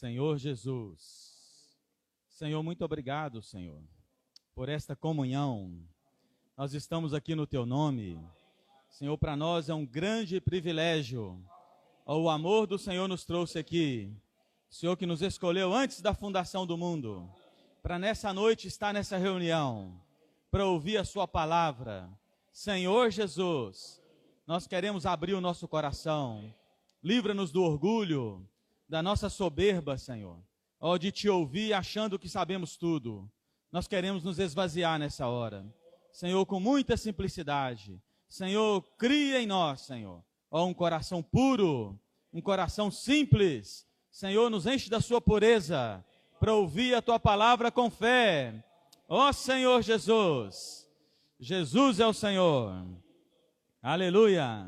Senhor Jesus. Senhor, muito obrigado, Senhor, por esta comunhão. Nós estamos aqui no Teu nome. Senhor, para nós é um grande privilégio. O amor do Senhor nos trouxe aqui. O Senhor que nos escolheu antes da fundação do mundo, para nessa noite estar nessa reunião, para ouvir a Sua palavra. Senhor Jesus, nós queremos abrir o nosso coração. Livra-nos do orgulho, da nossa soberba, Senhor, de Te ouvir achando que sabemos tudo. Nós queremos nos esvaziar nessa hora. Senhor, com muita simplicidade. Senhor, cria em nós, Senhor, um coração puro, um coração simples. Senhor, nos enche da Sua pureza, para ouvir a Tua palavra com fé. Senhor Jesus, Jesus é o Senhor. Aleluia.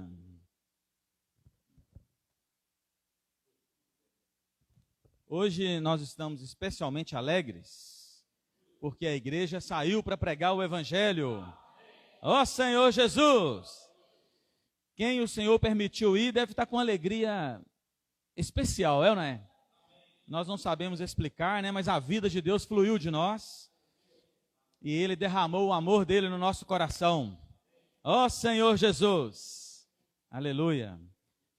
Hoje nós estamos especialmente alegres, porque a igreja saiu para pregar o Evangelho. Senhor Jesus! Quem o Senhor permitiu ir deve estar com alegria especial, não é? Nós não sabemos explicar, né? Mas a vida de Deus fluiu de nós e Ele derramou o amor dEle no nosso coração. Senhor Jesus! Aleluia!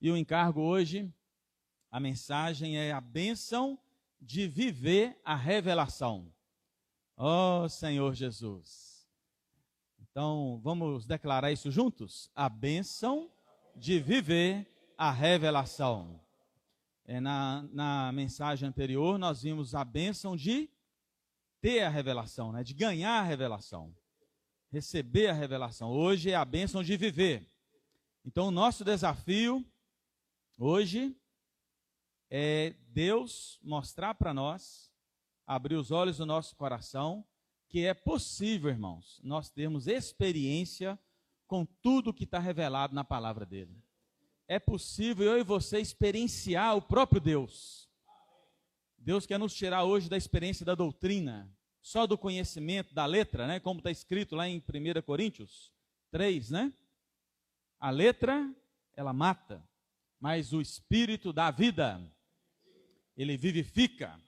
E o encargo hoje, a mensagem é a bênção de viver a revelação. Senhor Jesus! Então, vamos declarar isso juntos? A bênção de viver a revelação. Na mensagem anterior, nós vimos a bênção de ter a revelação, né? De ganhar a revelação, receber a revelação. Hoje é a bênção de viver. Então, o nosso desafio hoje é Deus mostrar para nós, abrir os olhos do nosso coração, que é possível, irmãos, nós termos experiência com tudo que está revelado na palavra dele. É possível eu e você experienciar o próprio Deus. Deus quer nos tirar hoje da experiência da doutrina, só do conhecimento da letra, né? Como está escrito lá em 1 Coríntios 3, né? A letra, ela mata, mas o Espírito dá vida. Ele vivifica,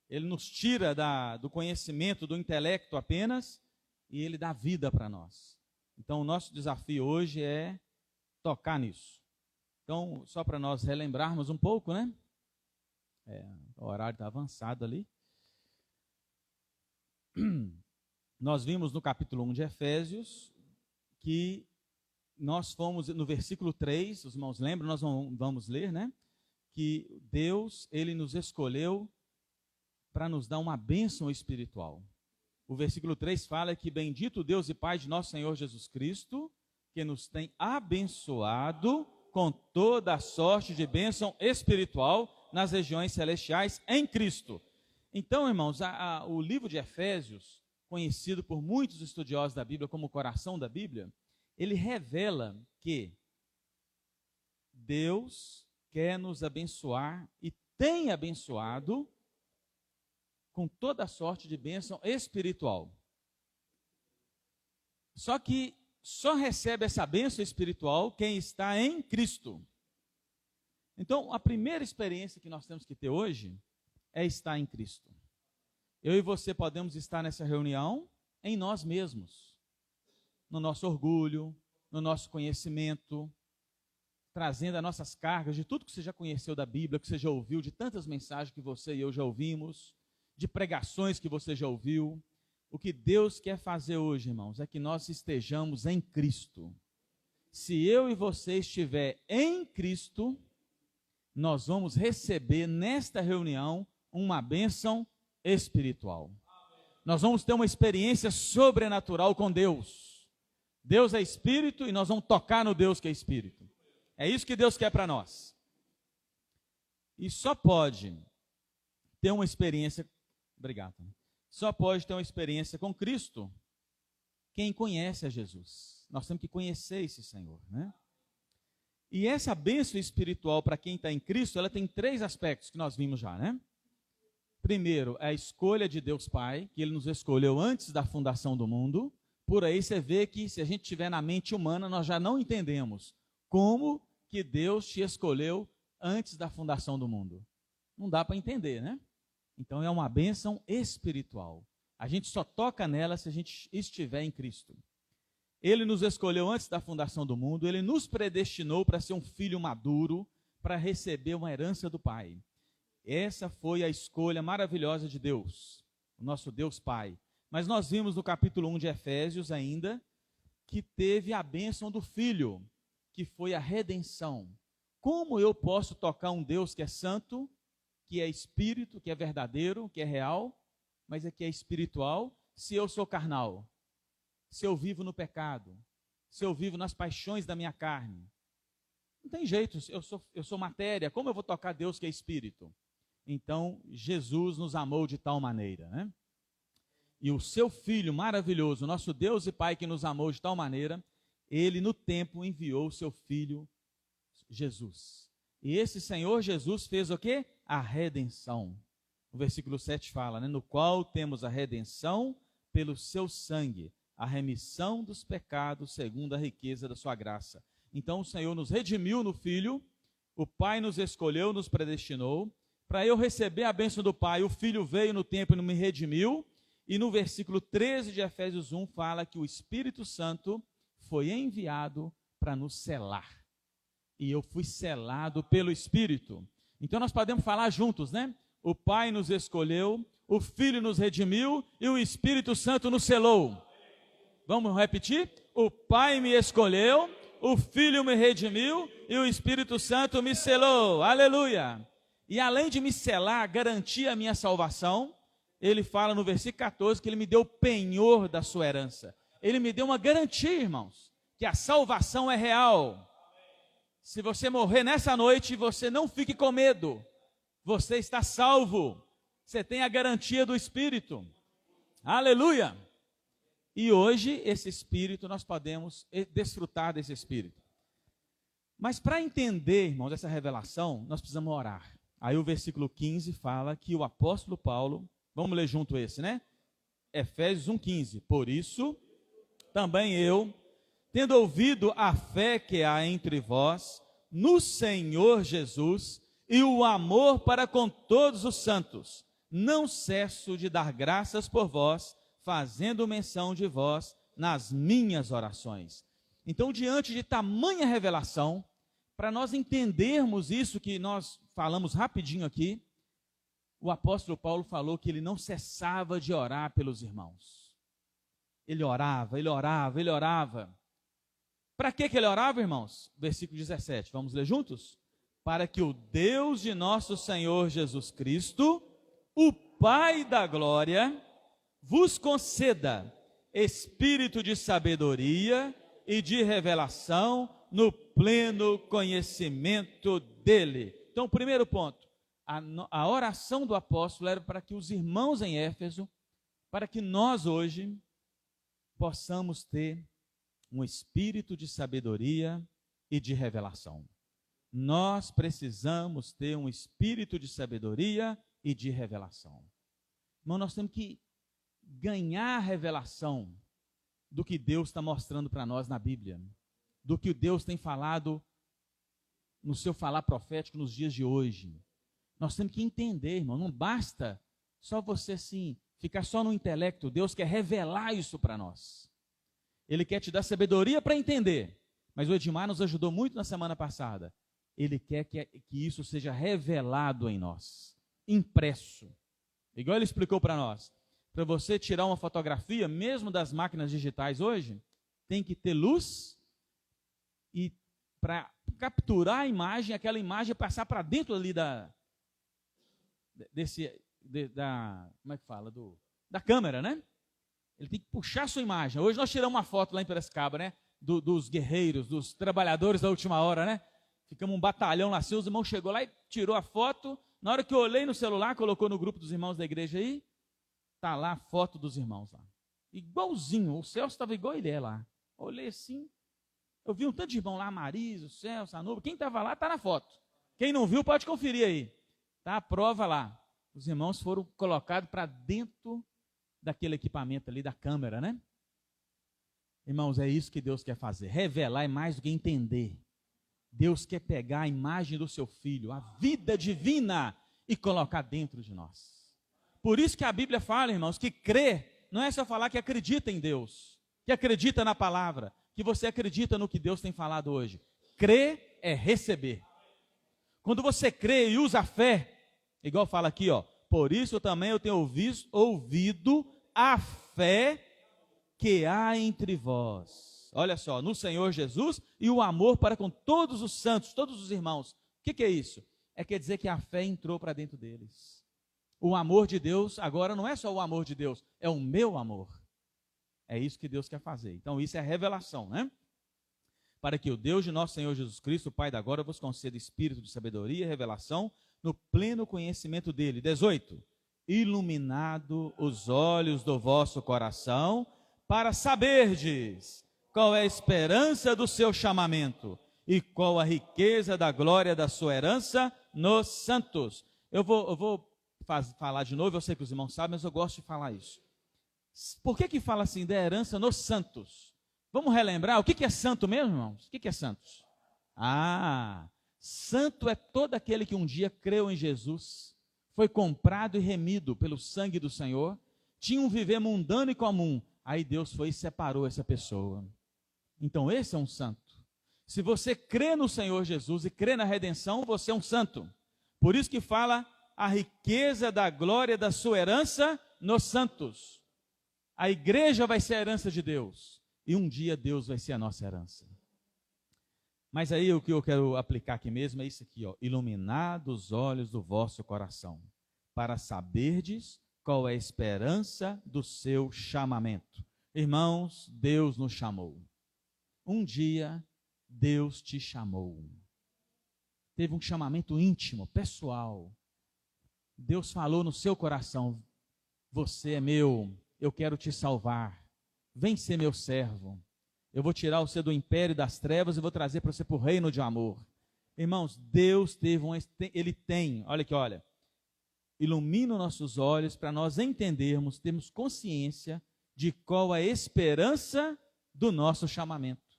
Ele nos tira do conhecimento, do intelecto apenas, e Ele dá vida para nós. Então, o nosso desafio hoje é tocar nisso. Então, só para nós relembrarmos um pouco, né? O horário está avançado ali. Nós vimos no capítulo 1 de Efésios, que nós fomos, no versículo 3, os irmãos lembram, nós vamos ler, né? Que Deus, Ele nos escolheu para nos dar uma bênção espiritual. O versículo 3 fala que bendito Deus e Pai de nosso Senhor Jesus Cristo, que nos tem abençoado com toda a sorte de bênção espiritual nas regiões celestiais em Cristo. Então, irmãos, o livro de Efésios, conhecido por muitos estudiosos da Bíblia como o coração da Bíblia, ele revela que Deus quer nos abençoar e tem abençoado com toda a sorte de bênção espiritual. Só que só recebe essa bênção espiritual quem está em Cristo. Então, a primeira experiência que nós temos que ter hoje é estar em Cristo. Eu e você podemos estar nessa reunião em nós mesmos, no nosso orgulho, no nosso conhecimento, trazendo as nossas cargas de tudo que você já conheceu da Bíblia, que você já ouviu, de tantas mensagens que você e eu já ouvimos, de pregações que você já ouviu. O que Deus quer fazer hoje, irmãos, é que nós estejamos em Cristo. Se eu e você estiver em Cristo, nós vamos receber nesta reunião uma bênção espiritual. Nós vamos ter uma experiência sobrenatural com Deus. Deus é Espírito e nós vamos tocar no Deus que é Espírito. É isso que Deus quer para nós. E só pode ter uma experiência, só pode ter uma experiência com Cristo quem conhece a Jesus. Nós temos que conhecer esse Senhor, né? E essa bênção espiritual para quem está em Cristo, ela tem 3 aspectos que nós vimos já, né? Primeiro, é a escolha de Deus Pai, que Ele nos escolheu antes da fundação do mundo. Por aí você vê que se a gente tiver na mente humana, nós já não entendemos como que Deus te escolheu antes da fundação do mundo. Não dá para entender, né? Então é uma bênção espiritual. A gente só toca nela se a gente estiver em Cristo. Ele nos escolheu antes da fundação do mundo, ele nos predestinou para ser um filho maduro, para receber uma herança do Pai. Essa foi a escolha maravilhosa de Deus, o nosso Deus Pai. Mas nós vimos no capítulo 1 de Efésios ainda, que teve a bênção do Filho, que foi a redenção. Como eu posso tocar um Deus que é santo, que é espírito, que é verdadeiro, que é real, mas é que é espiritual, se eu sou carnal? Se eu vivo no pecado? Se eu vivo nas paixões da minha carne? Não tem jeito, eu sou matéria, como eu vou tocar Deus que é espírito? Então, Jesus nos amou de tal maneira, né? E o seu Filho maravilhoso, nosso Deus e Pai que nos amou de tal maneira, ele no tempo enviou o seu Filho Jesus. E esse Senhor Jesus fez o quê? A redenção. O versículo 7 fala, né? No qual temos a redenção pelo seu sangue, a remissão dos pecados segundo a riqueza da sua graça. Então o Senhor nos redimiu no Filho, o Pai nos escolheu, nos predestinou, para eu receber a bênção do Pai, o Filho veio no tempo e me redimiu, e no versículo 13 de Efésios 1 fala que o Espírito Santo foi enviado para nos selar. E eu fui selado pelo Espírito. Então nós podemos falar juntos, né? O Pai nos escolheu, o Filho nos redimiu e o Espírito Santo nos selou. Vamos repetir? O Pai me escolheu, o Filho me redimiu e o Espírito Santo me selou. Aleluia! E além de me selar, garantir a minha salvação, ele fala no versículo 14 que ele me deu o penhor da sua herança. Ele me deu uma garantia, irmãos, que a salvação é real. Se você morrer nessa noite, você não fique com medo. Você está salvo. Você tem a garantia do Espírito. Aleluia! E hoje, esse Espírito, nós podemos desfrutar desse Espírito. Mas para entender, irmãos, essa revelação, nós precisamos orar. Aí o versículo 15 fala que o apóstolo Paulo, vamos ler junto esse, né? Efésios 1,15. Por isso, também eu, tendo ouvido a fé que há entre vós, no Senhor Jesus, e o amor para com todos os santos, não cesso de dar graças por vós, fazendo menção de vós nas minhas orações. Então, diante de tamanha revelação, para nós entendermos isso que nós falamos rapidinho aqui, o apóstolo Paulo falou que ele não cessava de orar pelos irmãos. Ele orava, ele orava, ele orava. Para que ele orava, irmãos? Versículo 17, vamos ler juntos? Para que o Deus de nosso Senhor Jesus Cristo, o Pai da glória, vos conceda espírito de sabedoria e de revelação no pleno conhecimento dele. Então, o primeiro ponto, a oração do apóstolo era para que os irmãos em Éfeso, para que nós hoje possamos ter um espírito de sabedoria e de revelação. Nós precisamos ter um espírito de sabedoria e de revelação. Mas nós temos que ganhar a revelação do que Deus está mostrando para nós na Bíblia, do que Deus tem falado no seu falar profético nos dias de hoje. Nós temos que entender, irmão, não basta só você assim, ficar só no intelecto. Deus quer revelar isso para nós. Ele quer te dar sabedoria para entender, mas o Edmar nos ajudou muito na semana passada. Ele quer que isso seja revelado em nós, impresso. Igual ele explicou para nós. Para você tirar uma fotografia, mesmo das máquinas digitais hoje, tem que ter luz e para capturar a imagem, aquela imagem passar para dentro ali da câmera, né? Ele tem que puxar a sua imagem. Hoje nós tiramos uma foto lá em Piracicaba, né? Dos guerreiros, dos trabalhadores da última hora, né? Ficamos um batalhão lá, os irmãos chegou lá e tirou a foto. Na hora que eu olhei no celular, colocou no grupo dos irmãos da igreja aí, tá lá a foto dos irmãos lá. Igualzinho, o Celso estava igual ele é lá. Olhei assim, eu vi um tanto de irmão lá, a Marisa, o Celso, a Nubia. Quem estava lá está na foto. Quem não viu pode conferir aí. Tá a prova lá. Os irmãos foram colocados para dentro daquele equipamento ali, da câmera, né? Irmãos, é isso que Deus quer fazer. Revelar é mais do que entender. Deus quer pegar a imagem do seu filho, a vida divina, e colocar dentro de nós. Por isso que a Bíblia fala, irmãos, que crer não é só falar que acredita em Deus, que acredita na palavra, que você acredita no que Deus tem falado hoje. Crer é receber. Quando você crê e usa a fé, igual fala aqui, ó, por isso também eu tenho ouvido a fé que há entre vós. Olha só, no Senhor Jesus e o amor para com todos os santos, todos os irmãos. O que é isso? Quer dizer que a fé entrou para dentro deles. O amor de Deus agora não é só o amor de Deus, é o meu amor. É isso que Deus quer fazer. Então isso é revelação, né? Para que o Deus de nosso Senhor Jesus Cristo, o Pai da glória, vos conceda espírito de sabedoria e revelação no pleno conhecimento dele. 18. Iluminado os olhos do vosso coração, para saberdes qual é a esperança do seu chamamento e qual a riqueza da glória da sua herança nos santos. Eu vou falar de novo, eu sei que os irmãos sabem, mas eu gosto de falar isso. Por que fala assim, da herança nos santos? Vamos relembrar, o que é santo mesmo, irmãos? O que é santos? Santo é todo aquele que um dia creu em Jesus, foi comprado e remido pelo sangue do Senhor, tinha um viver mundano e comum, aí Deus foi e separou essa pessoa. Então esse é um santo. Se você crê no Senhor Jesus e crê na redenção, você é um santo. Por isso que fala a riqueza da glória da sua herança nos santos. A igreja vai ser a herança de Deus. E um dia Deus vai ser a nossa herança. Mas aí o que eu quero aplicar aqui mesmo é isso aqui, ó. Iluminado os olhos do vosso coração, para saberdes qual é a esperança do seu chamamento. Irmãos, Deus nos chamou. Um dia, Deus te chamou. Teve um chamamento íntimo, pessoal. Deus falou no seu coração, você é meu, eu quero te salvar. Vem ser meu servo. Eu vou tirar você do império das trevas e vou trazer para você para o reino de amor. Irmãos, Deus Ele tem, olha aqui, olha. Ilumina nossos olhos para nós entendermos, termos consciência de qual a esperança do nosso chamamento.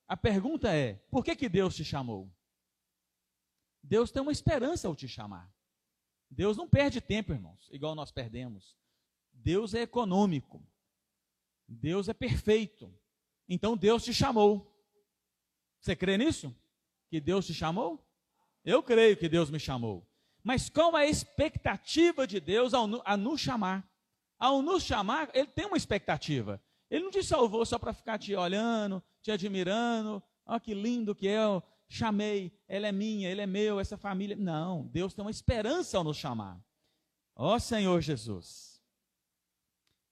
A pergunta é, por que Deus te chamou? Deus tem uma esperança ao te chamar. Deus não perde tempo, irmãos, igual nós perdemos. Deus é econômico. Deus é perfeito. Então Deus te chamou. Você crê nisso? Que Deus te chamou? Eu creio que Deus me chamou. Mas qual é a expectativa de Deus a nos chamar? Ao nos chamar, Ele tem uma expectativa. Ele não te salvou só para ficar te olhando, te admirando. Olha que lindo que é, eu chamei, ela é minha, ele é meu, essa família. Não, Deus tem uma esperança ao nos chamar. Ó Senhor Jesus.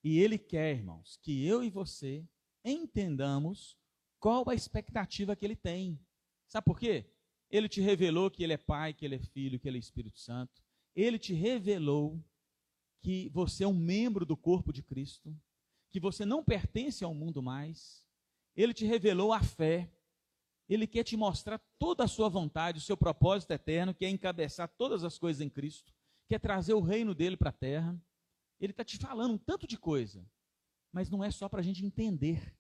E Ele quer, irmãos, que eu e você entendamos qual a expectativa que Ele tem. Sabe por quê? Ele te revelou que Ele é Pai, que Ele é Filho, que Ele é Espírito Santo. Ele te revelou que você é um membro do corpo de Cristo, que você não pertence ao mundo mais. Ele te revelou a fé. Ele quer te mostrar toda a sua vontade, o seu propósito eterno, que é encabeçar todas as coisas em Cristo, quer trazer o reino dele para a terra. Ele está te falando um tanto de coisa, mas não é só para a gente entender.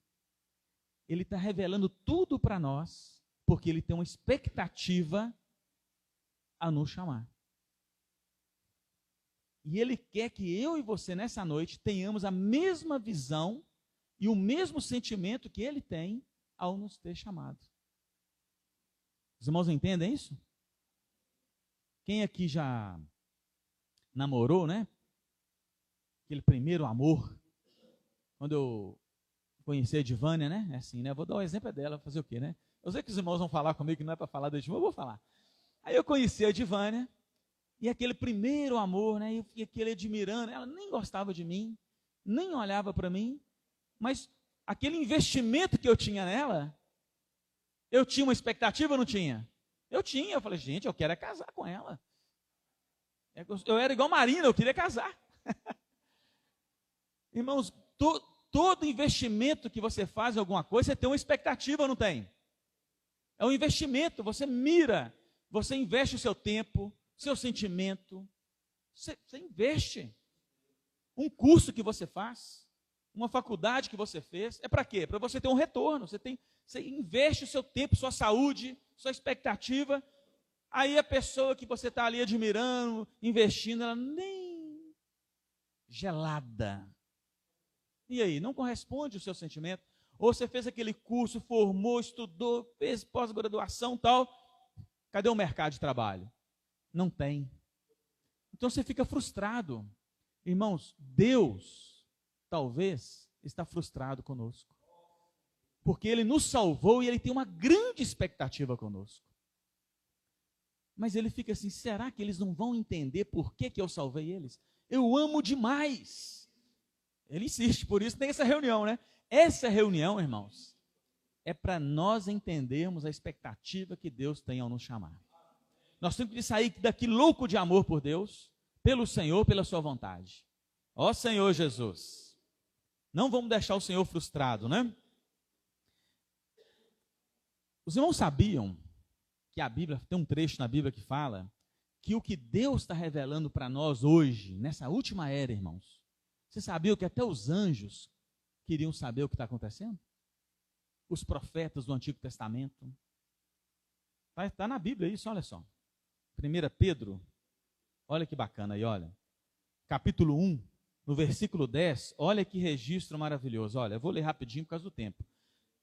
Ele está revelando tudo para nós, porque Ele tem uma expectativa a nos chamar. E Ele quer que eu e você, nessa noite, tenhamos a mesma visão e o mesmo sentimento que Ele tem ao nos ter chamado. Os irmãos entendem isso? Quem aqui já namorou, né? Aquele primeiro amor. Quando eu conheci a Edivânia, né? É assim, né? Vou dar o exemplo dela, fazer o quê, né? Eu sei que os irmãos vão falar comigo que não é para falar da Edivânia, eu vou falar. Aí eu conheci a Edivânia, e aquele primeiro amor, né? Eu fiquei aquele admirando, ela nem gostava de mim, nem olhava para mim, mas aquele investimento que eu tinha nela, eu tinha uma expectativa ou não tinha? Eu tinha, eu falei, gente, eu quero é casar com ela. Eu era igual Marina, eu queria casar. Irmãos, todo investimento que você faz em alguma coisa, você tem uma expectativa ou não tem? É um investimento, você mira, você investe o seu tempo, seu sentimento, você investe. Um curso que você faz, uma faculdade que você fez, é para quê? Para você ter um retorno, você investe o seu tempo, sua saúde, sua expectativa. Aí a pessoa que você está ali admirando, investindo, ela nem gelada. E aí, não corresponde o seu sentimento? Ou você fez aquele curso, formou, estudou, fez pós-graduação e tal. Cadê o mercado de trabalho? Não tem. Então você fica frustrado. Irmãos, Deus talvez está frustrado conosco. Porque Ele nos salvou e Ele tem uma grande expectativa conosco. Mas Ele fica assim, será que eles não vão entender por que eu salvei eles? Eu amo demais. Ele insiste, por isso tem essa reunião, né? Essa reunião, irmãos, é para nós entendermos a expectativa que Deus tem ao nos chamar. Nós temos que sair daqui louco de amor por Deus, pelo Senhor, pela sua vontade. Ó Senhor Jesus, não vamos deixar o Senhor frustrado, né? Os irmãos sabiam que a Bíblia, tem um trecho na Bíblia que fala que o que Deus está revelando para nós hoje, nessa última era, irmãos, você sabia que até os anjos queriam saber o que está acontecendo? Os profetas do Antigo Testamento. Está na Bíblia isso, olha só. 1 Pedro, olha que bacana aí, olha. Capítulo 1, no versículo 10, olha que registro maravilhoso. Olha, eu vou ler rapidinho por causa do tempo.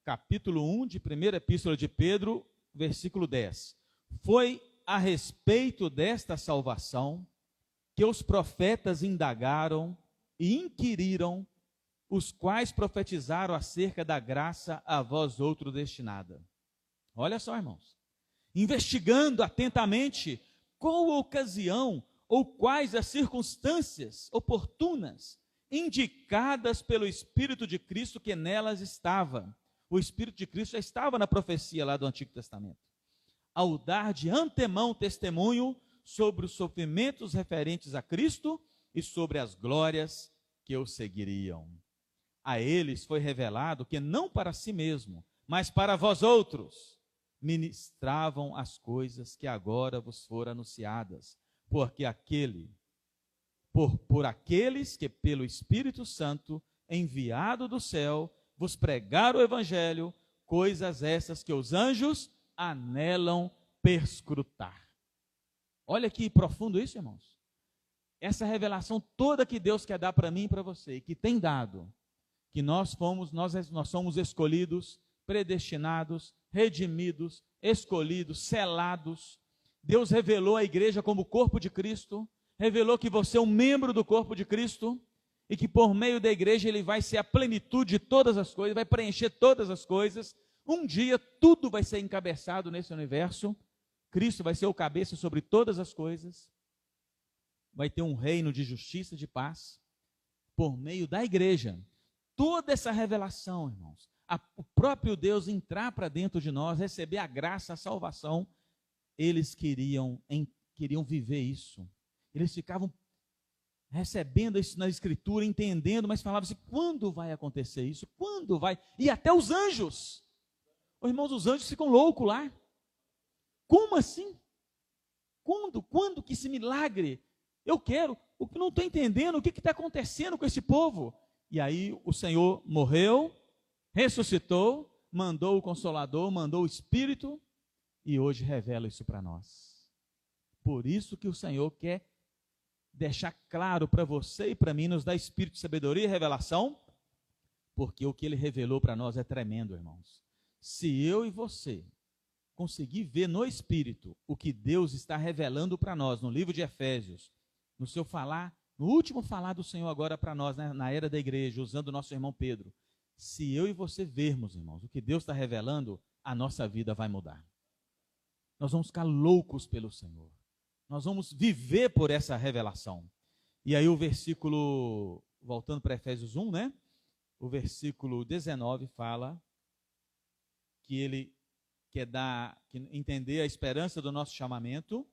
Capítulo 1 de 1ª Epístola de Pedro, versículo 10. Foi a respeito desta salvação que os profetas indagaram e inquiriram, os quais profetizaram acerca da graça a vós outro destinada. Olha só, irmãos. Investigando atentamente qual a ocasião ou quais as circunstâncias oportunas indicadas pelo Espírito de Cristo que nelas estava. O Espírito de Cristo já estava na profecia lá do Antigo Testamento. Ao dar de antemão testemunho sobre os sofrimentos referentes a Cristo e sobre as glórias que o seguiriam. A eles foi revelado que não para si mesmo, mas para vós outros, ministravam as coisas que agora vos foram anunciadas, porque por aqueles que pelo Espírito Santo, enviado do céu, vos pregaram o Evangelho, coisas essas que os anjos anelam perscrutar. Olha que profundo isso, irmãos. Essa revelação toda que Deus quer dar para mim e para você, e que tem dado, que nós somos escolhidos, predestinados, redimidos, escolhidos, selados. Deus revelou a igreja como corpo de Cristo, revelou que você é um membro do corpo de Cristo, e que por meio da igreja ele vai ser a plenitude de todas as coisas, vai preencher todas as coisas. Um dia tudo vai ser encabeçado nesse universo, Cristo vai ser o cabeça sobre todas as coisas, vai ter um reino de justiça e de paz, por meio da igreja. Toda essa revelação, irmãos, o próprio Deus entrar para dentro de nós, receber a graça, a salvação, eles queriam viver isso. Eles ficavam recebendo isso na Escritura, entendendo, mas falavam assim, quando vai acontecer isso? Quando vai? E até os anjos. Os irmãos, os anjos ficam loucos lá. Como assim? Quando que esse milagre? Eu quero, o que não estou entendendo, o que está acontecendo com esse povo? E aí o Senhor morreu, ressuscitou, mandou o Consolador, mandou o Espírito, e hoje revela isso para nós. Por isso que o Senhor quer deixar claro para você e para mim, nos dá espírito de sabedoria e revelação, porque o que Ele revelou para nós é tremendo, irmãos. Se eu e você conseguir ver no Espírito o que Deus está revelando para nós, no livro de Efésios, no seu falar, no último falar do Senhor agora para nós, né, na era da igreja, usando o nosso irmão Pedro, se eu e você vermos, irmãos, o que Deus está revelando, a nossa vida vai mudar. Nós vamos ficar loucos pelo Senhor. Nós vamos viver por essa revelação. E aí o versículo, voltando para Efésios 1, né? O versículo 19 fala que ele quer entender a esperança do nosso chamamento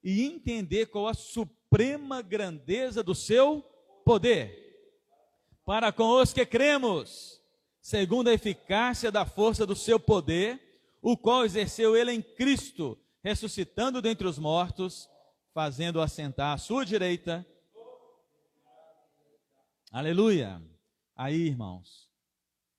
e entender qual a suprema grandeza do seu poder, para com os que cremos, segundo a eficácia da força do seu poder, o qual exerceu ele em Cristo, ressuscitando dentre os mortos, fazendo-o assentar à sua direita. Aleluia! Aí, irmãos,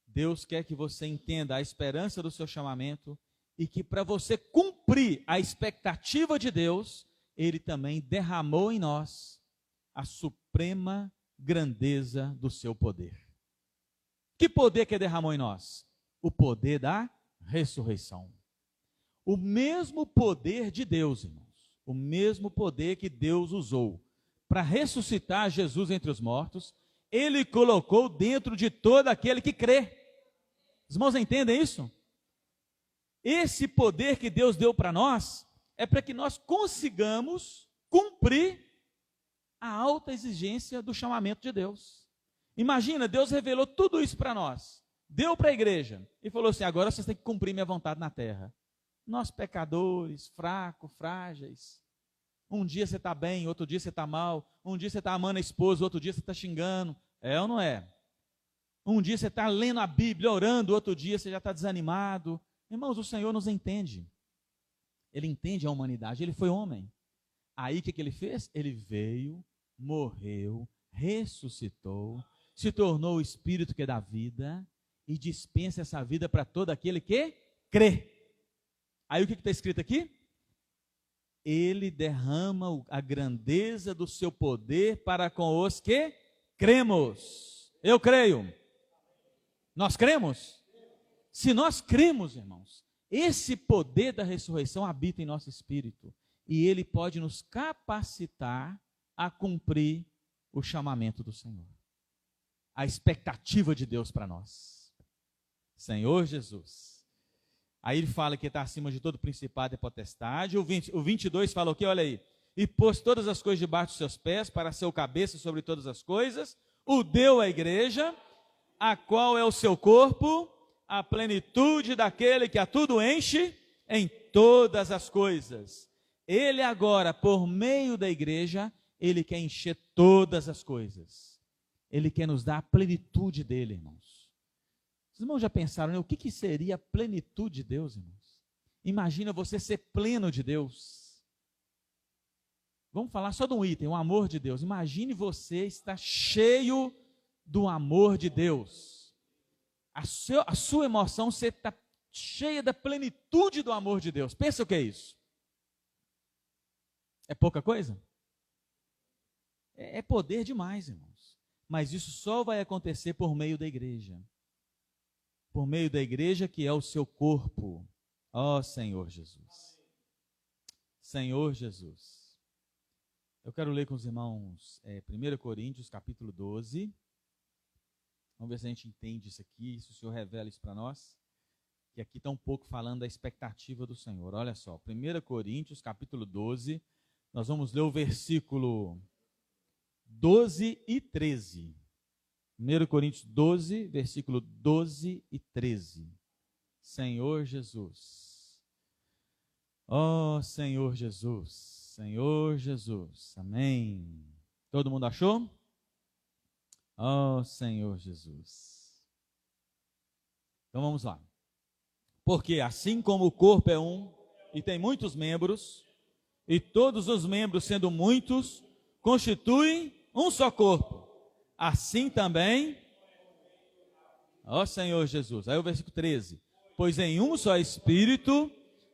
Deus quer que você entenda a esperança do seu chamamento e que para você cumprir a expectativa de Deus, Ele também derramou em nós a suprema grandeza do seu poder. Que poder que derramou em nós? O poder da ressurreição. O mesmo poder de Deus, irmãos, o mesmo poder que Deus usou para ressuscitar Jesus entre os mortos, Ele colocou dentro de todo aquele que crê. Os irmãos entendem isso? Esse poder que Deus deu para nós é para que nós consigamos cumprir a alta exigência do chamamento de Deus. Imagina, Deus revelou tudo isso para nós, deu para a igreja e falou assim: agora vocês têm que cumprir minha vontade na terra. Nós pecadores, fracos, frágeis. Um dia você está bem, outro dia você está mal. Um dia você está amando a esposa, outro dia você está xingando. É ou não é? Um dia você está lendo a Bíblia, orando, outro dia você já está desanimado. Irmãos, o Senhor nos entende. Ele entende a humanidade, Ele foi homem. Aí o que Ele fez? Ele veio, morreu, ressuscitou, se tornou o Espírito que dá vida e dispensa essa vida para todo aquele que crê. Aí o que está escrito aqui? Ele derrama a grandeza do seu poder para com os que cremos. Eu creio. Nós cremos? Se nós cremos, irmãos, esse poder da ressurreição habita em nosso espírito e ele pode nos capacitar a cumprir o chamamento do Senhor. A expectativa de Deus para nós. Senhor Jesus. Aí ele fala que está acima de todo principado e potestade. O 22 fala o quê? Olha aí. E pôs todas as coisas debaixo dos seus pés, para ser o cabeça sobre todas as coisas. O deu à igreja, a qual é o seu corpo, a plenitude daquele que a tudo enche em todas as coisas. Ele agora, por meio da igreja, ele quer encher todas as coisas. Ele quer nos dar a plenitude dele, irmãos. Os irmãos já pensaram, né? O que seria a plenitude de Deus, irmãos? Imagina você ser pleno de Deus. Vamos falar só de um item, o amor de Deus. Imagine você estar cheio do amor de Deus. A sua emoção, você está cheia da plenitude do amor de Deus. Pensa o que é isso? É pouca coisa? É poder demais, irmãos. Mas isso só vai acontecer por meio da igreja. Por meio da igreja que é o seu corpo. Ó Senhor Jesus. Senhor Jesus. Eu quero ler com os irmãos 1 Coríntios capítulo 12. Vamos ver se a gente entende isso aqui, se o Senhor revela isso para nós. Que aqui está um pouco falando da expectativa do Senhor. Olha só, 1 Coríntios capítulo 12. Nós vamos ler o versículo 12 e 13. 1 Coríntios 12, versículo 12 e 13. Senhor Jesus. Ó Senhor Jesus. Senhor Jesus. Amém. Todo mundo achou? Ó Senhor Jesus. Então vamos lá. Porque assim como o corpo é um e tem muitos membros, e todos os membros, sendo muitos, constituem um só corpo. Assim também, ó Senhor Jesus. Aí o versículo 13. Pois em um só Espírito,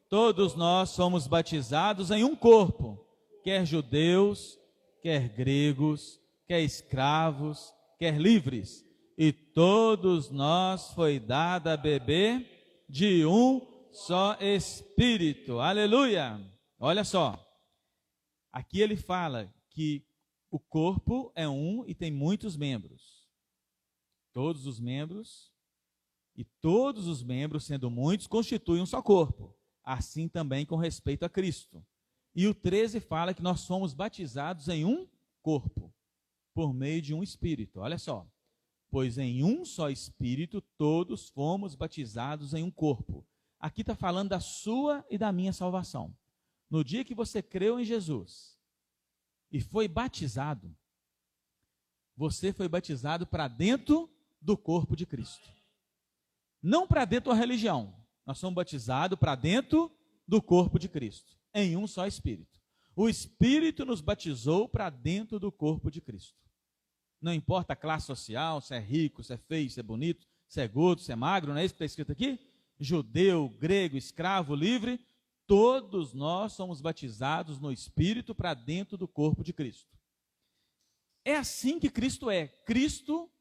todos nós somos batizados em um corpo, quer judeus, quer gregos, quer escravos, quer livres. E todos nós foi dado a beber de um só Espírito. Aleluia! Olha só. Aqui ele fala que o corpo é um e tem muitos membros. Todos os membros, e todos os membros, sendo muitos, constituem um só corpo. Assim também com respeito a Cristo. E o 13 fala que nós somos batizados em um corpo, por meio de um Espírito. Olha só. Pois em um só Espírito todos fomos batizados em um corpo. Aqui está falando da sua e da minha salvação. No dia que você creu em Jesus e foi batizado, você foi batizado para dentro do corpo de Cristo. Não para dentro da religião. Nós somos batizados para dentro do corpo de Cristo, em um só Espírito. O Espírito nos batizou para dentro do corpo de Cristo. Não importa a classe social, se é rico, se é feio, se é bonito, se é gordo, se é magro, não é isso que está escrito aqui? judeu, grego, escravo, livre, todos nós somos batizados no Espírito para dentro do corpo de Cristo. É assim que Cristo é. Cristo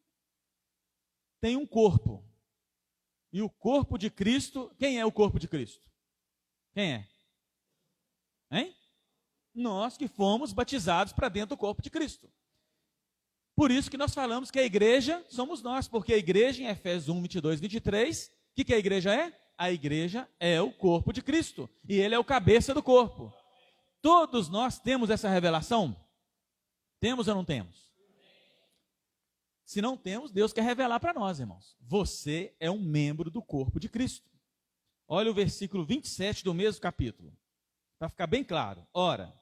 tem um corpo. E o corpo de Cristo, quem é o corpo de Cristo? Quem é? Hein? Nós que fomos batizados para dentro do corpo de Cristo. Por isso que nós falamos que a igreja somos nós, porque a igreja, em Efésios 1, 22, 23, o que a igreja é? A igreja é o corpo de Cristo, e ele é o cabeça do corpo. Todos nós temos essa revelação? Temos ou não temos? Se não temos, Deus quer revelar para nós, irmãos. Você é um membro do corpo de Cristo. Olha o versículo 27 do mesmo capítulo, para ficar bem claro. Ora,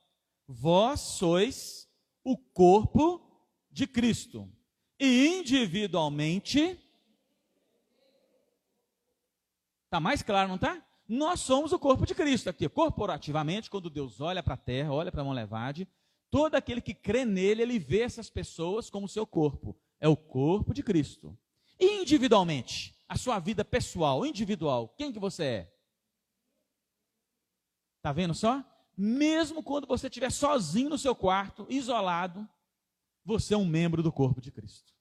vós sois o corpo de Cristo, e individualmente, está mais claro, não está? Nós somos o corpo de Cristo. Aqui, corporativamente, quando Deus olha para a terra, olha para a Monlevade, todo aquele que crê nele, ele vê essas pessoas como seu corpo. É o corpo de Cristo. E individualmente, a sua vida pessoal, individual, quem que você é? Está vendo só? Mesmo quando você estiver sozinho no seu quarto, isolado, você é um membro do corpo de Cristo.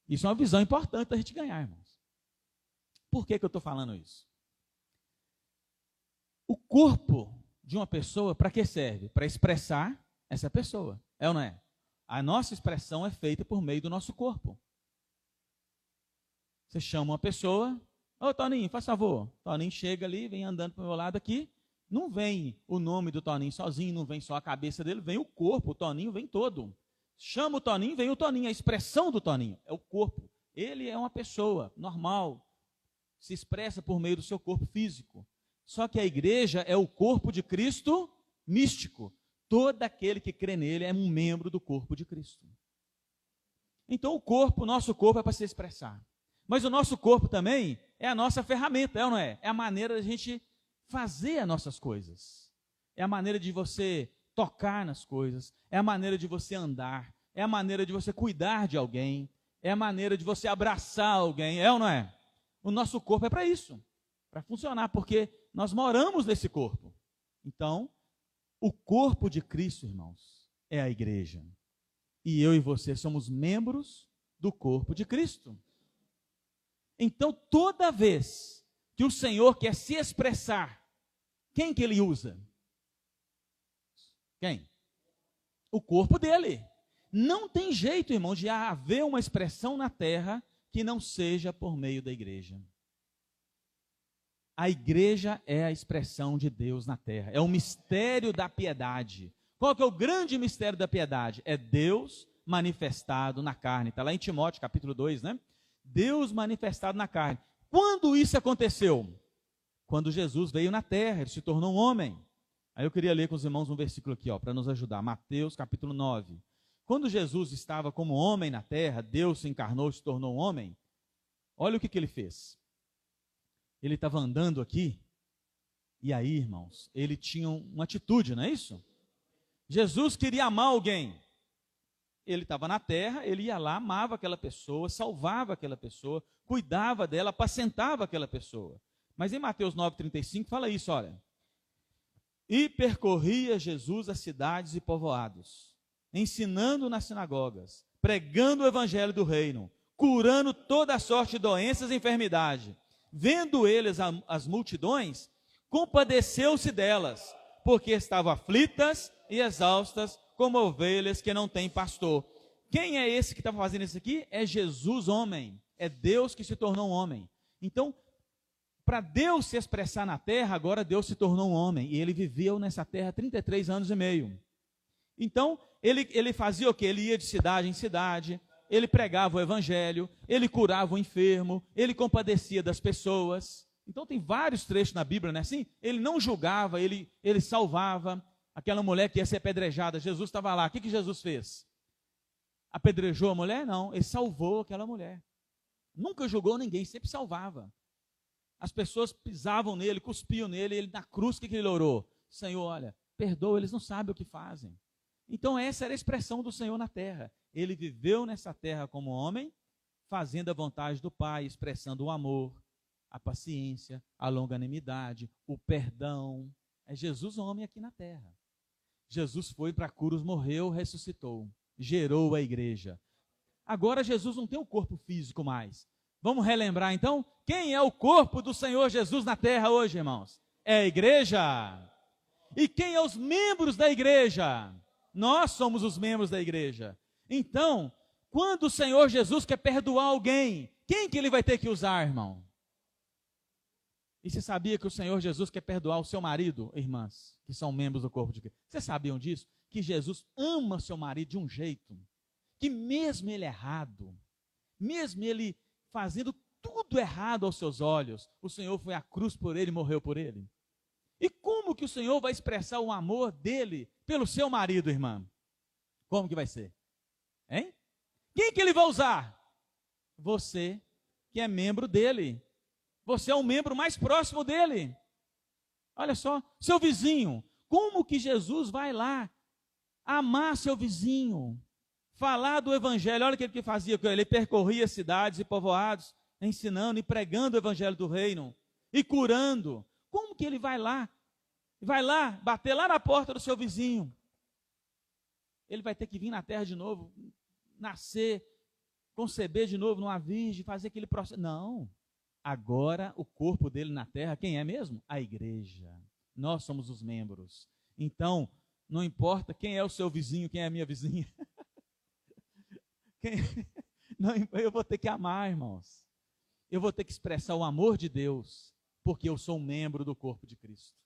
Isso é uma visão importante da gente ganhar, irmãos. Por que eu estou falando isso? O corpo de uma pessoa, para que serve? Para expressar essa pessoa, é ou não é? A nossa expressão é feita por meio do nosso corpo. Você chama uma pessoa, ô Toninho, faz favor. Toninho chega ali, vem andando para o meu lado aqui. Não vem o nome do Toninho sozinho, não vem só a cabeça dele, vem o corpo, o Toninho vem todo. Chama o Toninho, vem o Toninho, a expressão do Toninho é o corpo. Ele é uma pessoa normal, se expressa por meio do seu corpo físico. Só que a igreja é o corpo de Cristo místico. Todo aquele que crê nele é um membro do corpo de Cristo. Então o nosso corpo é para se expressar. Mas o nosso corpo também é a nossa ferramenta, é ou não é? É a maneira da gente fazer as nossas coisas. É a maneira de você tocar nas coisas. É a maneira de você andar. É a maneira de você cuidar de alguém. É a maneira de você abraçar alguém, é ou não é? O nosso corpo é para isso, para funcionar, porque nós moramos nesse corpo. Então, o corpo de Cristo, irmãos, é a igreja. E eu e você somos membros do corpo de Cristo. Então, toda vez que o Senhor quer se expressar, quem que ele usa? Quem? O corpo dele. Não tem jeito, irmão, de haver uma expressão na terra que não seja por meio da igreja. A igreja é a expressão de Deus na terra. É o mistério da piedade. Qual que é o grande mistério da piedade? É Deus manifestado na carne. Está lá em Timóteo, capítulo 2, né? Deus manifestado na carne. Quando isso aconteceu? Quando Jesus veio na terra, ele se tornou um homem. Aí eu queria ler com os irmãos um versículo aqui, para nos ajudar. Mateus, capítulo 9. Quando Jesus estava como homem na terra, Deus se encarnou, se tornou um homem. Olha o que ele fez. Ele estava andando aqui, e aí, irmãos, ele tinha uma atitude, não é isso? Jesus queria amar alguém. Ele estava na terra, ele ia lá, amava aquela pessoa, salvava aquela pessoa, cuidava dela, apacentava aquela pessoa. Mas em Mateus 9,35 fala isso, olha. E percorria Jesus as cidades e povoados, ensinando nas sinagogas, pregando o evangelho do reino, curando toda a sorte de doenças e enfermidade. Vendo eles as multidões, compadeceu-se delas, porque estavam aflitas e exaustas, como ovelhas que não têm pastor. Quem é esse que está fazendo isso aqui? É Jesus, homem. É Deus que se tornou um homem. Então, para Deus se expressar na terra, agora Deus se tornou um homem. E ele viveu nessa terra 33 anos e meio. Então, ele fazia o quê? Ele ia de cidade em cidade, ele pregava o evangelho, ele curava o enfermo, ele compadecia das pessoas. Então tem vários trechos na Bíblia, não é assim? Ele não julgava, ele salvava. Aquela mulher que ia ser apedrejada, Jesus estava lá. O que Jesus fez? Apedrejou a mulher? Não, ele salvou aquela mulher. Nunca julgou ninguém, sempre salvava. As pessoas pisavam nele, cuspiam nele, ele na cruz, o que ele orou? Senhor, olha, perdoa, eles não sabem o que fazem. Então essa era a expressão do Senhor na terra. Ele viveu nessa terra como homem, fazendo a vontade do Pai, expressando o amor. a paciência, a longanimidade, o perdão. É Jesus homem aqui na terra. Jesus foi para a cruz, morreu, ressuscitou, gerou a igreja. Agora Jesus não tem um corpo físico mais. Vamos relembrar então, quem é o corpo do Senhor Jesus na terra hoje, irmãos? É a igreja. E quem é os membros da igreja? Nós somos os membros da igreja. Então, quando o Senhor Jesus quer perdoar alguém, quem que ele vai ter que usar, irmão? E você sabia que o Senhor Jesus quer perdoar o seu marido, irmãs, que são membros do corpo de Cristo? Vocês sabiam disso? Que Jesus ama seu marido de um jeito, que mesmo ele errado, mesmo ele fazendo tudo errado aos seus olhos, o Senhor foi à cruz por ele e morreu por ele. E como que o Senhor vai expressar o amor dele pelo seu marido, irmã? Como que vai ser? Hein? Quem que ele vai usar? Você, que é membro dele. Você é o membro mais próximo dele. Olha só, seu vizinho. Como que Jesus vai lá amar seu vizinho? Falar do evangelho. Olha o que ele fazia. Ele percorria cidades e povoados, ensinando e pregando o evangelho do reino. E curando. Como que ele vai lá? Vai lá, bater lá na porta do seu vizinho. Ele vai ter que vir na terra de novo, nascer, conceber de novo numa virgem, fazer aquele processo. Não. Agora o corpo dele na terra, quem é mesmo? A igreja. Nós somos os membros. Então, não importa quem é o seu vizinho, quem é a minha vizinha. Não, eu vou ter que amar, irmãos. Eu vou ter que expressar o amor de Deus, porque eu sou um membro do corpo de Cristo.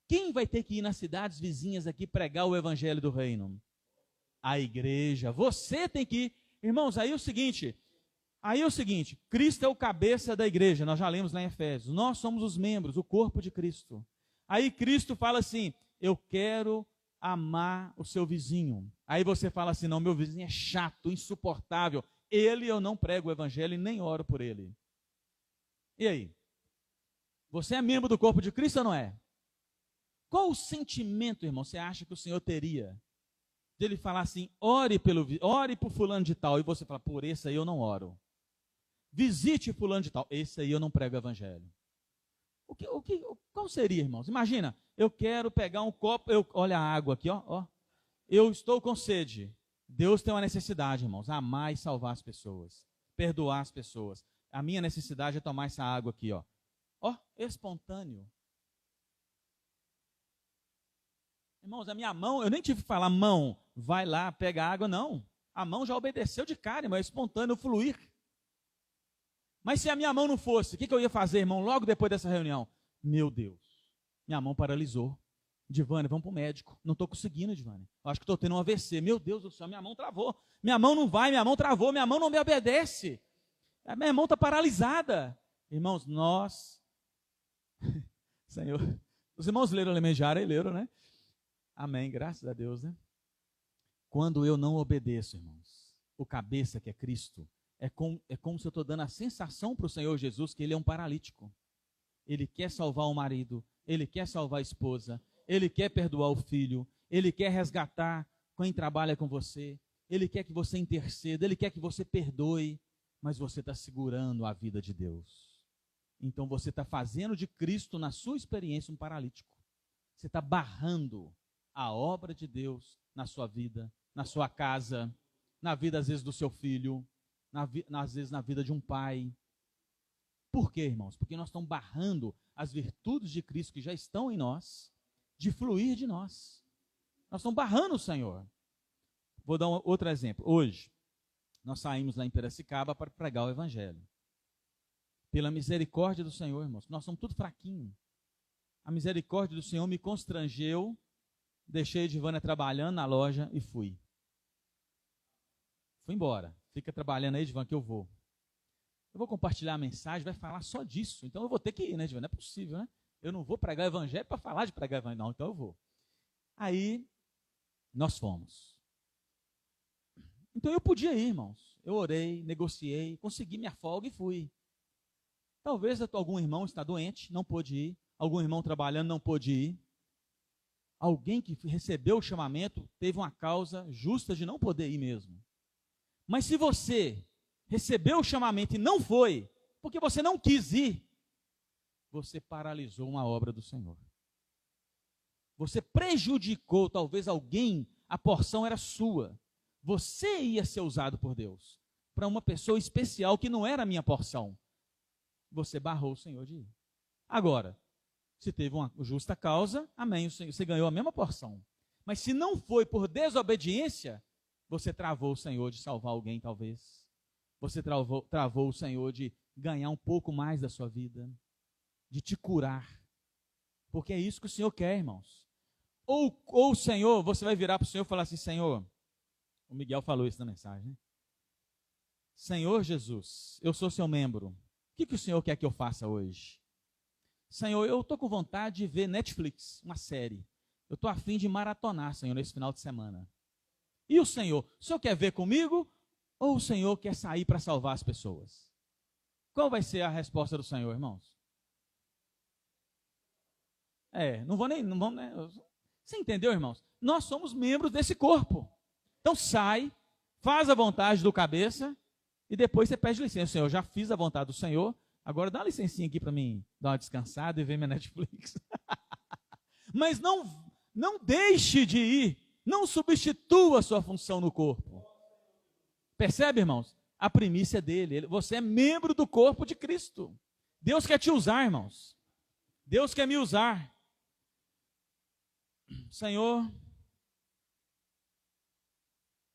Quem vai ter que ir nas cidades vizinhas aqui pregar o evangelho do reino? A igreja. Você tem que ir. Irmãos, aí é o seguinte, Cristo é o cabeça da igreja, nós já lemos lá em Efésios. Nós somos os membros, o corpo de Cristo. Aí Cristo fala assim, eu quero amar o seu vizinho. Aí você fala assim, não, meu vizinho é chato, insuportável. Eu não prego o evangelho e nem oro por ele. E aí? Você é membro do corpo de Cristo ou não é? Qual o sentimento, irmão, você acha que o Senhor teria? De ele falar assim, ore por fulano de tal, e você fala, por esse aí eu não oro. Visite fulano de tal, esse aí eu não prego o evangelho. Qual seria, irmãos? Imagina, eu quero pegar um copo, olha a água aqui, ó. Eu estou com sede. Deus tem uma necessidade, irmãos, amar e salvar as pessoas, perdoar as pessoas. A minha necessidade é tomar essa água aqui, ó. Ó, espontâneo. Irmãos, a minha mão, eu nem tive que falar, mão, vai lá, pega a água, não. A mão já obedeceu de cara, irmão, é espontâneo, fluir. Mas se a minha mão não fosse, o que eu ia fazer, irmão, logo depois dessa reunião? Meu Deus, minha mão paralisou. Divane, vamos para o médico. Não estou conseguindo, Divane. Acho que estou tendo um AVC. Meu Deus do céu, minha mão travou. Minha mão não vai, minha mão travou, minha mão não me obedece. A minha mão está paralisada. Irmãos, nós... Senhor, os irmãos leram Alemanjara e leram, né? Amém, graças a Deus, né? Quando eu não obedeço, irmãos, o cabeça que é Cristo, é como se eu estou dando a sensação para o Senhor Jesus que ele é um paralítico. Ele quer salvar o marido, ele quer salvar a esposa, ele quer perdoar o filho, ele quer resgatar quem trabalha com você, ele quer que você interceda, ele quer que você perdoe, mas você está segurando a vida de Deus. Então você está fazendo de Cristo, na sua experiência, um paralítico. Você está barrando a obra de Deus na sua vida, na sua casa, na vida, às vezes, do seu filho, às vezes, na vida de um pai. Por quê, irmãos? Porque nós estamos barrando as virtudes de Cristo que já estão em nós, de fluir de nós. Nós estamos barrando o Senhor. Vou dar outro exemplo. Hoje, nós saímos lá em Piracicaba para pregar o Evangelho. Pela misericórdia do Senhor, irmãos, nós somos tudo fraquinhos. A misericórdia do Senhor me constrangeu, deixei a Edivânia trabalhando na loja e fui. Fui embora. Fica trabalhando aí, Edivânia, que eu vou. Eu vou compartilhar a mensagem, vai falar só disso. Então eu vou ter que ir, né, Edivânia? Não é possível, né? Eu não vou pregar o Evangelho para falar de pregar o Evangelho, não, então eu vou. Aí, nós fomos. Então eu podia ir, irmãos. Eu orei, negociei, consegui minha folga e fui. Talvez algum irmão está doente, não pôde ir. Algum irmão trabalhando, não pôde ir. Alguém que recebeu o chamamento teve uma causa justa de não poder ir mesmo. Mas se você recebeu o chamamento e não foi, porque você não quis ir, você paralisou uma obra do Senhor. Você prejudicou talvez alguém, a porção era sua. Você ia ser usado por Deus para uma pessoa especial que não era a minha porção. Você barrou o Senhor de ir. Agora, se teve uma justa causa, amém, você ganhou a mesma porção. Mas se não foi por desobediência, você travou o Senhor de salvar alguém, talvez. Você travou o Senhor de ganhar um pouco mais da sua vida, de te curar. Porque é isso que o Senhor quer, irmãos. Ou o Senhor, você vai virar para o Senhor e falar assim, Senhor, o Miguel falou isso na mensagem, né? Senhor Jesus, eu sou seu membro. O que o Senhor quer que eu faça hoje? Senhor, eu estou com vontade de ver Netflix, uma série. Eu estou a fim de maratonar, Senhor, nesse final de semana. E o Senhor quer ver comigo ou o Senhor quer sair para salvar as pessoas? Qual vai ser a resposta do Senhor, irmãos? Não vamos, né? Você entendeu, irmãos? Nós somos membros desse corpo. Então sai, faz a vontade do cabeça e depois você pede licença. Senhor, eu já fiz a vontade do Senhor, agora dá uma licencinha aqui para mim dar uma descansada e ver minha Netflix. Mas não deixe de ir, não substitua a sua função no corpo. Percebe, irmãos? A primícia é dele. Você é membro do corpo de Cristo. Deus quer te usar, irmãos. Deus quer me usar. Senhor,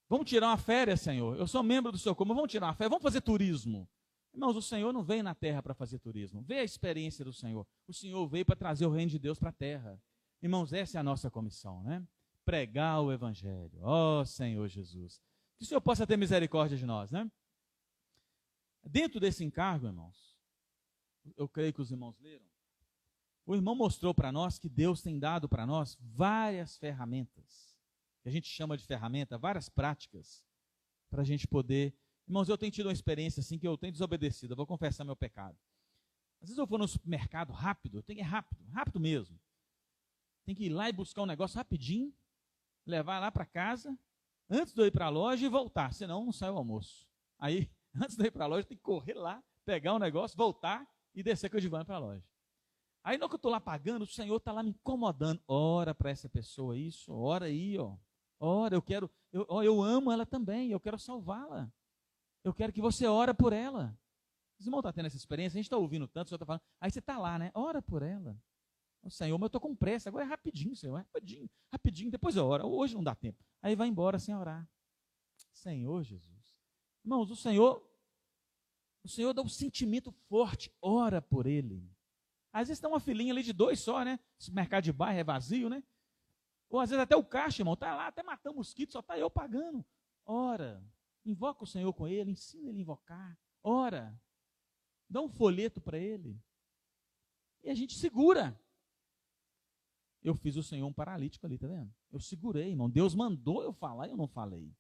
vamos tirar uma férias, Senhor. Eu sou membro do seu corpo, vamos tirar uma férias, vamos fazer turismo. Irmãos, o Senhor não veio na terra para fazer turismo. Vê a experiência do Senhor. O Senhor veio para trazer o reino de Deus para a terra. Irmãos, essa é a nossa comissão, né? Pregar o evangelho. Ó Senhor Jesus. Que o Senhor possa ter misericórdia de nós, né? Dentro desse encargo, irmãos, eu creio que os irmãos leram, o irmão mostrou para nós que Deus tem dado para nós várias ferramentas, que a gente chama de ferramenta, várias práticas, para a gente poder... Irmãos, eu tenho tido uma experiência assim que eu tenho desobedecido, eu vou confessar meu pecado. Às vezes eu vou no supermercado rápido, rápido mesmo. Tem que ir lá e buscar um negócio rapidinho, levar lá para casa, antes de eu ir para a loja e voltar, senão não sai o almoço. Aí, antes de eu ir para a loja, tem que correr lá, pegar um negócio, voltar e descer com o divã para a loja. Aí, no que eu estou lá pagando, o Senhor está lá me incomodando. Ora para essa pessoa isso, ora aí, ó. Ora, eu amo ela também, eu quero salvá-la. Eu quero que você ore por ela. Os irmãos estão tendo essa experiência, a gente está ouvindo tanto, o Senhor está falando. Aí você está lá, né? Ora por ela. O Senhor, mas eu estou com pressa, agora é rapidinho, Senhor, rapidinho, depois eu oro. Hoje não dá tempo. Aí vai embora sem orar. Senhor Jesus. Irmãos, o Senhor dá um sentimento forte, ora por ele. Às vezes tem uma filinha ali de 2 só, né? Esse mercado de bairro é vazio, né? Ou às vezes até o caixa, irmão, está lá, até matando mosquito, só está eu pagando. Ora, invoca o Senhor com ele, ensina ele a invocar. Ora, dá um folheto para ele. E a gente segura. Eu fiz o Senhor um paralítico ali, tá vendo? Eu segurei, irmão. Deus mandou eu falar e eu não falei.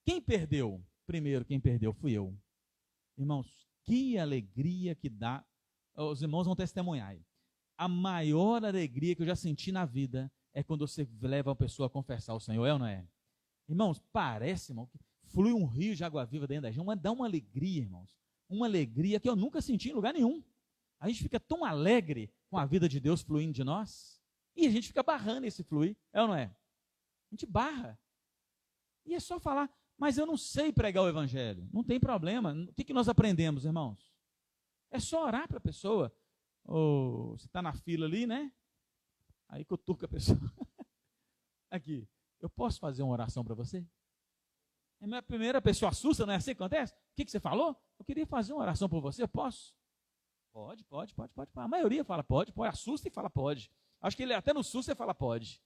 Quem perdeu? Primeiro, quem perdeu fui eu. Irmãos, que alegria que dá. Os irmãos vão testemunhar aí. A maior alegria que eu já senti na vida é quando você leva a pessoa a confessar o Senhor, é ou não é? Irmãos, parece, irmão, que flui um rio de água viva dentro da gente, dá uma alegria, irmãos. Uma alegria que eu nunca senti em lugar nenhum. A gente fica tão alegre com a vida de Deus fluindo de nós, e a gente fica barrando esse fluir, é ou não é? A gente barra. E é só falar, mas eu não sei pregar o evangelho. Não tem problema. O que nós aprendemos, irmãos? É só orar para a pessoa. Ou você está na fila ali, né? Aí cutuca a pessoa. Aqui, eu posso fazer uma oração para você? A primeira pessoa assusta, não é assim que acontece? O que você falou? Eu queria fazer uma oração por você, eu posso? Pode. A maioria fala pode, assusta e fala pode. Acho que ele até no susto você fala pode.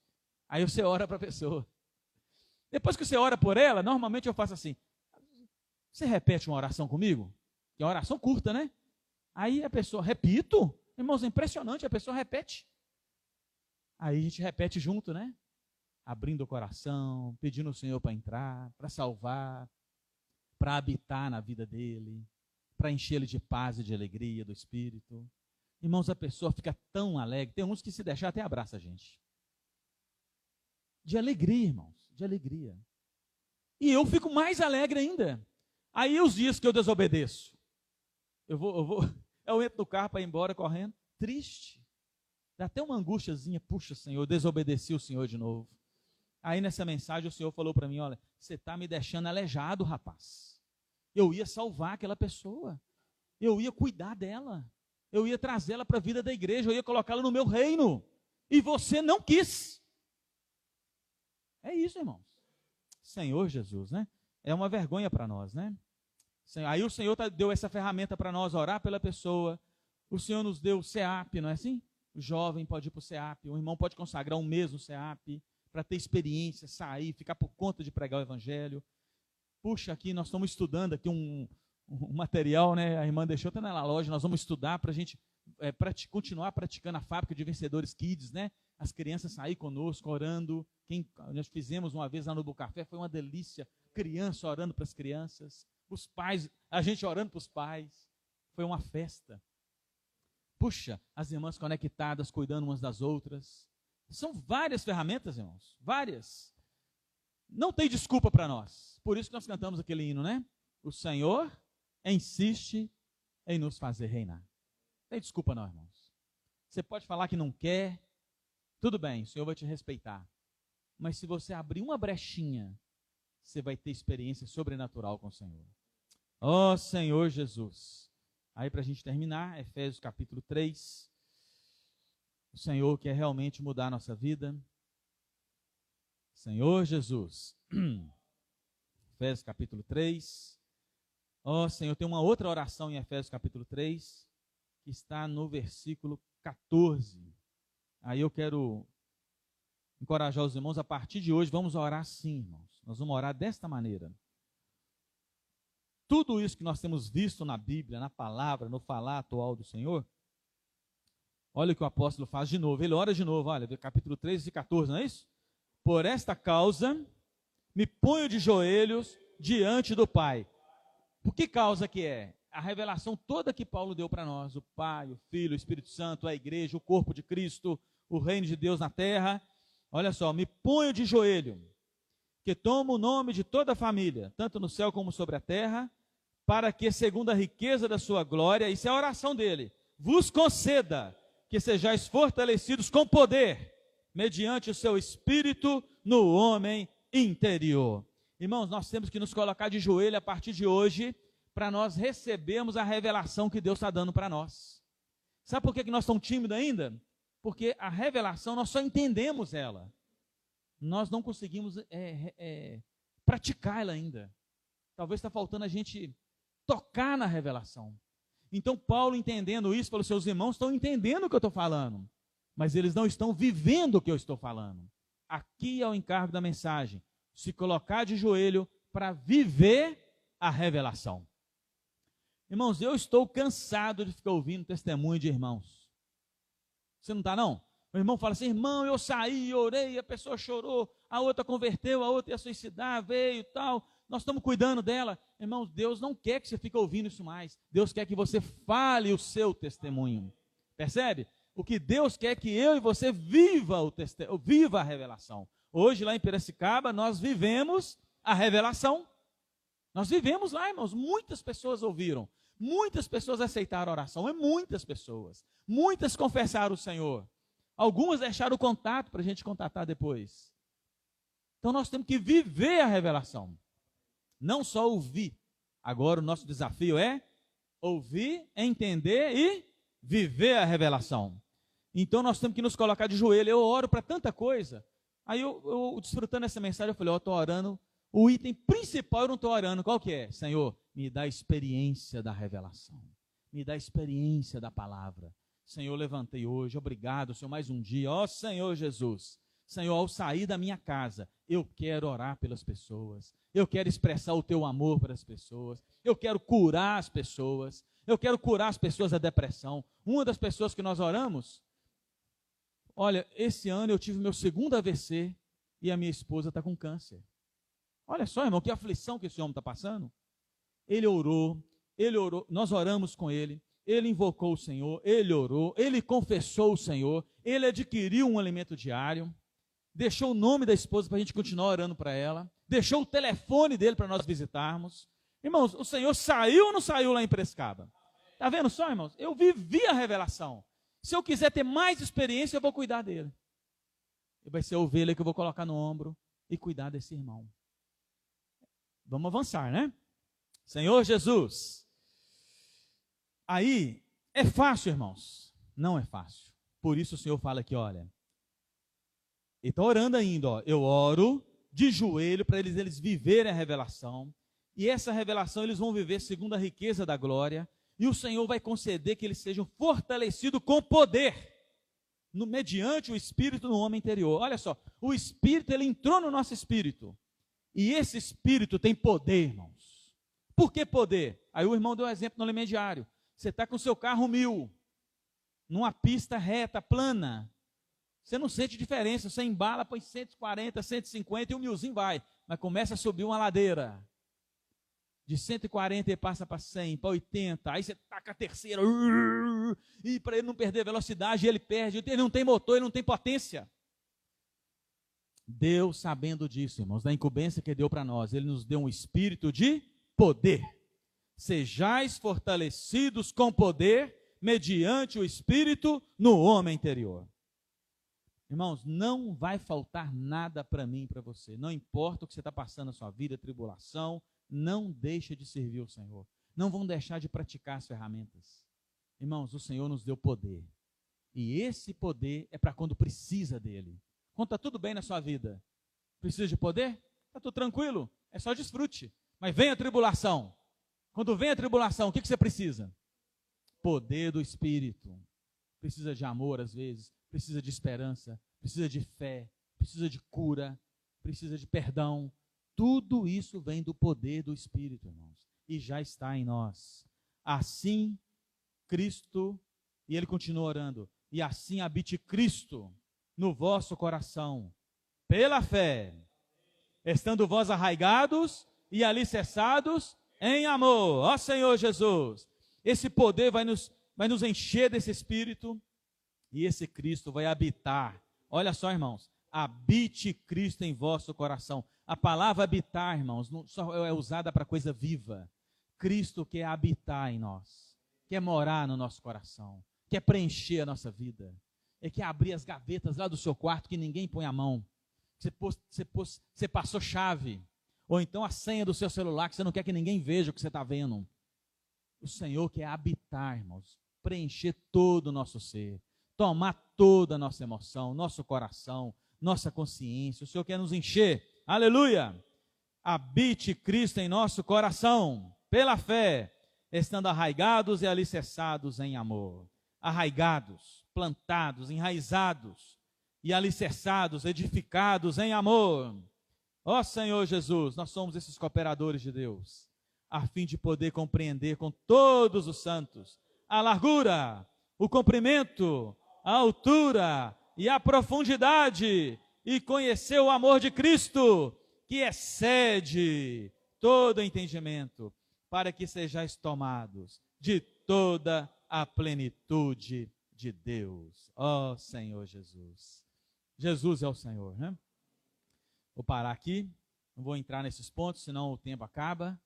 Aí você ora para a pessoa. Depois que você ora por ela, normalmente eu faço assim. Você repete uma oração comigo? Que é uma oração curta, né? Aí a pessoa, repito? Irmãos, é impressionante, a pessoa repete. Aí a gente repete junto, né? Abrindo o coração, pedindo ao Senhor para entrar, para salvar, para habitar na vida dele, para encher ele de paz e de alegria do Espírito. Irmãos, a pessoa fica tão alegre. Tem uns que se deixar até abraça a gente. De alegria, irmãos, de alegria. E eu fico mais alegre ainda. Aí os dias que eu desobedeço, eu entro no carro para ir embora correndo. triste. Dá até uma angustiazinha, puxa, Senhor, eu desobedeci o Senhor de novo. Aí nessa mensagem o Senhor falou para mim, olha, você está me deixando aleijado, rapaz. Eu ia salvar aquela pessoa. Eu ia cuidar dela. Eu ia trazê-la para a vida da igreja. Eu ia colocá-la no meu reino. E você não quis. É isso, irmãos. Senhor Jesus, né? É uma vergonha para nós, né? Aí o Senhor deu essa ferramenta para nós, orar pela pessoa. O Senhor nos deu o CEAP, não é assim? O jovem pode ir para o CEAP. O irmão pode consagrar um mês no CEAP para ter experiência, sair, ficar por conta de pregar o evangelho. Puxa, aqui nós estamos estudando aqui um material, né? A irmã deixou até na loja, nós vamos estudar para a gente continuar praticando a fábrica de vencedores kids, né? As crianças saírem conosco, orando. Nós fizemos uma vez lá no Bucafé, foi uma delícia. Criança orando para as crianças, os pais, a gente orando para os pais. Foi uma festa. Puxa, as irmãs conectadas, cuidando umas das outras. São várias ferramentas, irmãos, várias. Não tem desculpa para nós. Por isso que nós cantamos aquele hino, né? O Senhor insiste em nos fazer reinar. Não tem desculpa não, irmãos. Você pode falar que não quer, tudo bem, o Senhor vai te respeitar. Mas se você abrir uma brechinha, você vai ter experiência sobrenatural com o Senhor. Ó Senhor Jesus. Aí para a gente terminar, Efésios capítulo 3. O Senhor quer realmente mudar a nossa vida. Senhor Jesus. Efésios capítulo 3. Ó Senhor, tem uma outra oração em Efésios capítulo 3, que está no versículo 14. Aí eu quero encorajar os irmãos, a partir de hoje vamos orar assim, irmãos. Nós vamos orar desta maneira. Tudo isso que nós temos visto na Bíblia, na palavra, no falar atual do Senhor, olha o que o apóstolo faz de novo. Ele ora de novo, olha, capítulo 13 e 14, não é isso? Por esta causa, me ponho de joelhos diante do Pai. Por que causa que é? A revelação toda que Paulo deu para nós, o Pai, o Filho, o Espírito Santo, a igreja, o corpo de Cristo, o reino de Deus na terra. Olha só, me ponho de joelho, que tomo o nome de toda a família, tanto no céu como sobre a terra, para que, segundo a riqueza da sua glória, isso é a oração dele, vos conceda que sejais fortalecidos com poder, mediante o seu Espírito no homem interior. Irmãos, nós temos que nos colocar de joelho a partir de hoje, para nós recebermos a revelação que Deus está dando para nós. Sabe por que nós estamos tímidos ainda? Porque a revelação, nós só entendemos ela. Nós não conseguimos praticá-la ainda. Talvez está faltando a gente tocar na revelação. Então Paulo, entendendo isso, falou, seus irmãos estão entendendo o que eu estou falando, mas eles não estão vivendo o que eu estou falando. Aqui é o encargo da mensagem, se colocar de joelho para viver a revelação. Irmãos, eu estou cansado de ficar ouvindo testemunho de irmãos. Você não está, não? O irmão fala assim, irmão, eu saí, orei, a pessoa chorou, a outra converteu, a outra ia suicidar, veio e tal, nós estamos cuidando dela. Irmãos, Deus não quer que você fique ouvindo isso mais. Deus quer que você fale o seu testemunho. Percebe? O que Deus quer é que eu e você viva a revelação. Hoje, lá em Piracicaba, nós vivemos a revelação. Nós vivemos lá, irmãos. Muitas pessoas ouviram. Muitas pessoas aceitaram a oração. Muitas pessoas. Muitas confessaram o Senhor. Algumas deixaram o contato para a gente contatar depois. Então, nós temos que viver a revelação. Não só ouvir. Agora, o nosso desafio é ouvir, entender e viver a revelação. Então, nós temos que nos colocar de joelho. Eu oro para tanta coisa. Aí, eu desfrutando essa mensagem, eu falei, eu estou orando. O item principal eu não estou orando. Qual que é? Senhor, me dá a experiência da revelação. Me dá a experiência da palavra. Senhor, levantei hoje. Obrigado, Senhor, mais um dia. Ó Senhor Jesus. Senhor, ao sair da minha casa, eu quero orar pelas pessoas. Eu quero expressar o teu amor para as pessoas. Eu quero curar as pessoas. Eu quero curar as pessoas da depressão. Uma das pessoas que nós oramos, olha, esse ano eu tive meu segundo AVC e a minha esposa está com câncer. Olha só, irmão, que aflição que esse homem está passando. Ele orou, nós oramos com ele invocou o Senhor, ele orou, ele confessou o Senhor, ele adquiriu um alimento diário, deixou o nome da esposa para a gente continuar orando para ela, deixou o telefone dele para nós visitarmos. Irmãos, o Senhor saiu ou não saiu lá em Piracicaba? Está vendo só, irmãos? Eu vivi a revelação. Se eu quiser ter mais experiência, eu vou cuidar dele. Vai ser a ovelha que eu vou colocar no ombro e cuidar desse irmão. Vamos avançar, né? Senhor Jesus. Aí, é fácil, irmãos? Não é fácil. Por isso o Senhor fala aqui, olha. Ele está orando ainda, ó. Eu oro de joelho para eles viverem a revelação. E essa revelação eles vão viver segundo a riqueza da glória. E o Senhor vai conceder que eles sejam fortalecidos com poder. Mediante o Espírito no homem interior. Olha só, o Espírito ele entrou no nosso Espírito. E esse Espírito tem poder, irmãos. Por que poder? Aí o irmão deu um exemplo no elemento diário. Você está com o seu carro 1000, numa pista reta, plana. Você não sente diferença, você embala, põe 140, 150 e o 1000zinho vai. Mas começa a subir uma ladeira. De 140 ele passa para 100, para 80, aí você taca a terceira, e para ele não perder velocidade, ele perde, ele não tem motor, ele não tem potência. Deus, sabendo disso, irmãos, da incumbência que deu para nós, ele nos deu um espírito de poder. Sejais fortalecidos com poder, mediante o espírito no homem interior. Irmãos, não vai faltar nada para mim e para você, não importa o que você está passando na sua vida, tribulação, não deixa de servir o Senhor. Não vão deixar de praticar as ferramentas. Irmãos, o Senhor nos deu poder. E esse poder é para quando precisa dele. Quando está tudo bem na sua vida, precisa de poder? Está tudo tranquilo? É só desfrute. Mas vem a tribulação. Quando vem a tribulação, o que você precisa? Poder do Espírito. Precisa de amor às vezes, precisa de esperança, precisa de fé, precisa de cura, precisa de perdão. Tudo isso vem do poder do Espírito, irmãos, e já está em nós. Assim, Cristo, e ele continua orando, e assim habite Cristo no vosso coração, pela fé, estando vós arraigados e alicerçados em amor. Ó Senhor Jesus, esse poder vai nos encher desse Espírito, e esse Cristo vai habitar. Olha só, irmãos, habite Cristo em vosso coração. A palavra habitar, irmãos, não só é usada para coisa viva. Cristo quer habitar em nós, quer morar no nosso coração, quer preencher a nossa vida. Ele quer abrir as gavetas lá do seu quarto que ninguém põe a mão. Você passou chave, ou então a senha do seu celular que você não quer que ninguém veja o que você está vendo. O Senhor quer habitar, irmãos, preencher todo o nosso ser, tomar toda a nossa emoção, nosso coração, nossa consciência. O Senhor quer nos encher. Aleluia! Habite Cristo em nosso coração, pela fé, estando arraigados e alicerçados em amor. Arraigados, plantados, enraizados e alicerçados, edificados em amor. Ó Senhor Jesus, nós somos esses cooperadores de Deus, a fim de poder compreender com todos os santos a largura, o comprimento, a altura e a profundidade, e conhecer o amor de Cristo, que excede todo entendimento, para que sejais tomados de toda a plenitude de Deus. Ó Senhor Jesus. Jesus é o Senhor, né? Vou parar aqui, não vou entrar nesses pontos, senão o tempo acaba.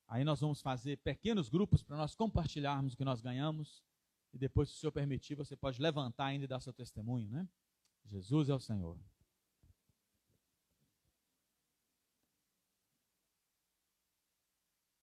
Aí nós vamos fazer pequenos grupos para nós compartilharmos o que nós ganhamos, e depois, se o Senhor permitir, você pode levantar ainda e dar seu testemunho, né? Jesus é o Senhor.